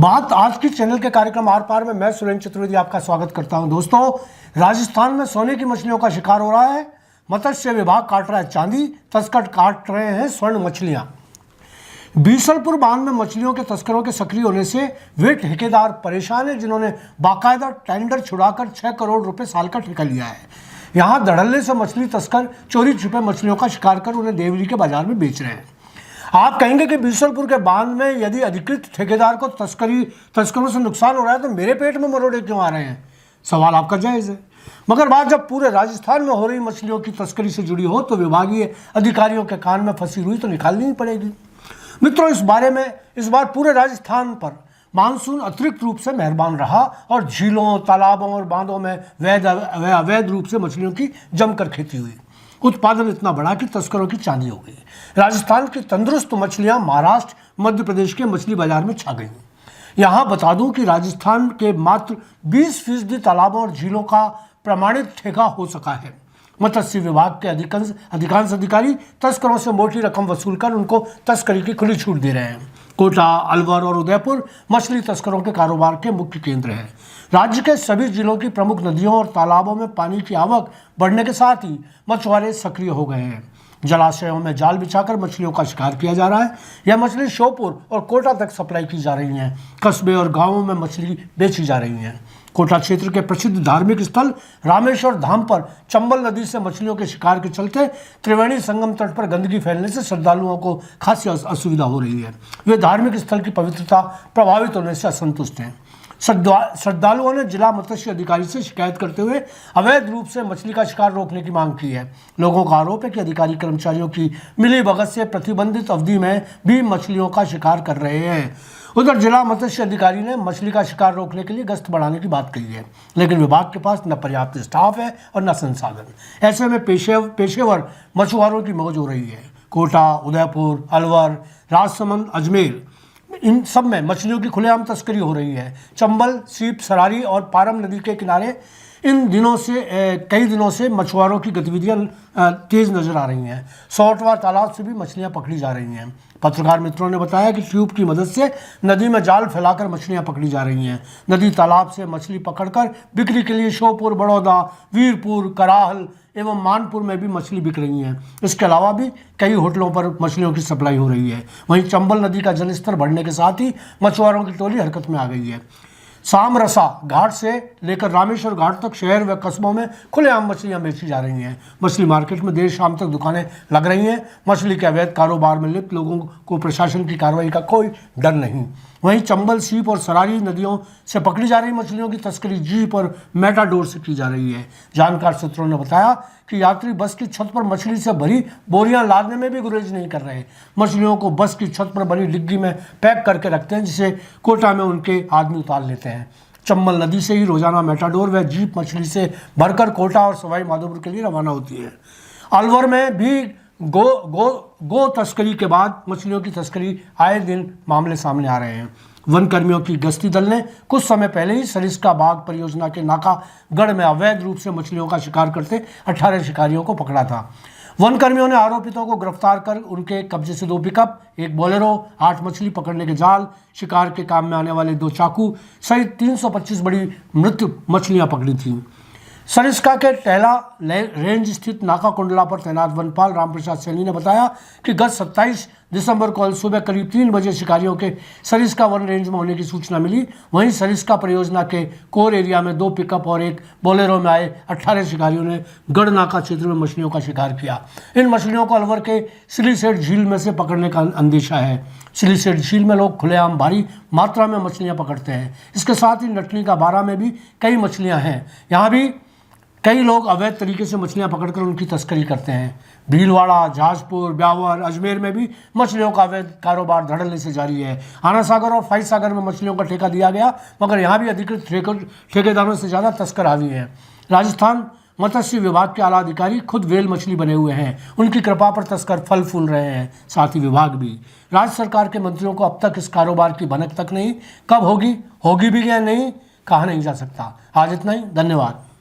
बात आज की चैनल के कार्यक्रम आर पार में मैं सुरेंद्र चतुर्वेदी आपका स्वागत करता हूं। दोस्तों, राजस्थान में सोने की मछलियों का शिकार हो रहा है। मत्स्य विभाग काट रहा है चांदी, तस्कर काट रहे हैं स्वर्ण मछलियां। बीसलपुर बांध में मछलियों के तस्करों के सक्रिय होने से वे ठेकेदार परेशान है जिन्होंने बाकायदा टेंडर छुड़ाकर 6 करोड़ रुपए साल का ठेका लिया है। यहां धड़ल्ले से मछली तस्कर चोरी छुपे मछलियों का शिकार कर उन्हें देवरी के बाजार में बेच रहे हैं। आप कहेंगे कि बीसलपुर के बांध में यदि अधिकृत ठेकेदार को तस्करों से नुकसान हो रहा है तो मेरे पेट में मरोड़े क्यों आ रहे हैं? सवाल आपका जायज़ है, मगर बात जब पूरे राजस्थान में हो रही मछलियों की तस्करी से जुड़ी हो तो विभागीय अधिकारियों के कान में फंसी हुई तो निकालनी ही पड़ेगी। मित्रों, इस बार पूरे राजस्थान पर मानसून अतिरिक्त रूप से मेहरबान रहा और झीलों, तालाबों और बांधों में अवैध रूप से मछलियों की जमकर खेती हुई। उत्पादन इतना बढ़ा कि तस्करों की चांदी हो गई। राजस्थान की तंदुरुस्त मछलियां महाराष्ट्र, मध्य प्रदेश के मछली बाजार में छा गई। यहां बता दूं कि राजस्थान के मात्र 20% तालाबों और झीलों का प्रमाणित ठेका हो सका है। मत्स्य विभाग के अधिकांश अधिकारी तस्करों से मोटी रकम वसूलकर उनको तस्करी की खुली छूट दे रहे हैं। कोटा, अलवर और उदयपुर मछली तस्करों के कारोबार के मुख्य केंद्र हैं। राज्य के सभी जिलों की प्रमुख नदियों और तालाबों में पानी की आवक बढ़ने के साथ ही मछुआरे सक्रिय हो गए हैं। जलाशयों में जाल बिछाकर मछलियों का शिकार किया जा रहा है। यह मछली श्योपुर और कोटा तक सप्लाई की जा रही है। कस्बे और गांवों में मछली बेची जा रही है। कोटा क्षेत्र के प्रसिद्ध धार्मिक स्थल रामेश्वर धाम पर चंबल नदी से मछलियों के शिकार के चलते त्रिवेणी संगम तट पर गंदगी फैलने से श्रद्धालुओं को खासी असुविधा हो रही है। वे धार्मिक स्थल की पवित्रता प्रभावित होने से असंतुष्ट हैं। श्रद्धालुओं ने जिला मत्स्य अधिकारी से शिकायत करते हुए अवैध रूप से मछली का शिकार रोकने की मांग की है। लोगों का आरोप है कि अधिकारी कर्मचारियों की मिलीभगत से प्रतिबंधित अवधि में भी मछलियों का शिकार कर रहे हैं। उधर जिला मत्स्य अधिकारी ने मछली का शिकार रोकने के लिए गश्त बढ़ाने की बात कही है, लेकिन विभाग के पास न पर्याप्त स्टाफ है और न संसाधन। ऐसे में पेशेवर मछुआरों की मौज हो रही है। कोटा, उदयपुर, अलवर, राजसमंद, अजमेर, इन सब में मछलियों की खुलेआम तस्करी हो रही है। चंबल, सीप, सरारी और पारम नदी के किनारे कई दिनों से मछुआरों की गतिविधियां तेज नजर आ रही हैं। सौटवा तालाब से भी मछलियां पकड़ी जा रही हैं। पत्रकार मित्रों ने बताया कि ट्यूब की मदद से नदी में जाल फैलाकर मछलियां पकड़ी जा रही हैं। नदी तालाब से मछली पकड़कर बिक्री के लिए श्योपुर, बड़ौदा, वीरपुर, कराहल एवं मानपुर में भी मछली बिक रही हैं। इसके अलावा भी कई होटलों पर मछलियों की सप्लाई हो रही है। वहीं चंबल नदी का जलस्तर बढ़ने के साथ ही मछुआरों की टोली हरकत में आ गई है। सामरसा घाट से लेकर रामेश्वर घाट तक शहर व कस्बों में खुलेआम मछलियां बेची जा रही हैं। मछली मार्केट में देर शाम तक दुकानें लग रही हैं। मछली के अवैध कारोबार में लिप्त लोगों को प्रशासन की कार्रवाई का कोई डर नहीं। वहीं चंबल, सीप और सरारी नदियों से पकड़ी जा रही मछलियों की तस्करी जीप और मेटाडोर से की जा रही है। जानकार सूत्रों ने बताया कि यात्री बस की छत पर मछली से भरी बोरियां लादने में भी गुरेज नहीं कर रहे। मछलियों को बस की छत पर बनी डिग्गी में पैक करके रखते हैं, जिसे कोटा में उनके आदमी उतार लेते हैं। चंबल नदी से ही रोजाना मेटाडोर व जीप मछली से भरकर कोटा और सवाई माधोपुर के लिए रवाना होती है। अलवर में भी गो तस्करी के बाद मछलियों की तस्करी आए दिन मामले सामने आ रहे हैं। वन कर्मियों की गश्ती दल ने कुछ समय पहले ही सरिस्का बाग परियोजना के नाका गढ़ में अवैध रूप से मछलियों का शिकार करते 18 शिकारियों को पकड़ा था। वन कर्मियों ने आरोपितों को गिरफ्तार कर उनके कब्जे से 2 पिकअप, 1 बोलेरो, 8 मछली पकड़ने के जाल, शिकार के काम में आने वाले 2 चाकू सहित 325 बड़ी मृत मछलियां पकड़ी थीं। सरिस्का के टहला रेंज स्थित नाका कुंडला पर तैनात वनपाल रामप्रसाद सैनी ने बताया कि गत 27 दिसंबर को सुबह करीब 3 बजे शिकारियों के सरिस्का वन रेंज में होने की सूचना मिली। वहीं सरिस्का परियोजना के कोर एरिया में 2 पिकअप और 1 बोलेरो में आए 18 शिकारियों ने गढ़ नाका क्षेत्र में मछलियों का शिकार किया। इन मछलियों को अलवर के सिलीसेट झील में से पकड़ने का अंदेशा है। सिलीसेट झील में लोग खुलेआम भारी मात्रा में मछलियाँ पकड़ते हैं। इसके साथ ही नटनी का बारा में भी कई मछलियाँ हैं। यहाँ भी कई लोग अवैध तरीके से मछलियां पकड़कर उनकी तस्करी करते हैं। भीलवाड़ा, जहाजपुर, ब्यावर, अजमेर में भी मछलियों का अवैध कारोबार धड़ल्ले से जारी है। आना सागर और फाई सागर में मछलियों का ठेका दिया गया, मगर यहाँ भी अधिकृत ठेकेदारों से ज़्यादा तस्कर हावी हैं। राजस्थान मत्स्य विभाग के आला अधिकारी खुद वेल मछली बने हुए हैं। उनकी कृपा पर तस्कर फल फूल रहे हैं, साथ ही विभाग भी। राज्य सरकार के मंत्रियों को अब तक इस कारोबार की भनक तक नहीं। कब होगी भी या नहीं कहा नहीं जा सकता। आज इतना ही, धन्यवाद।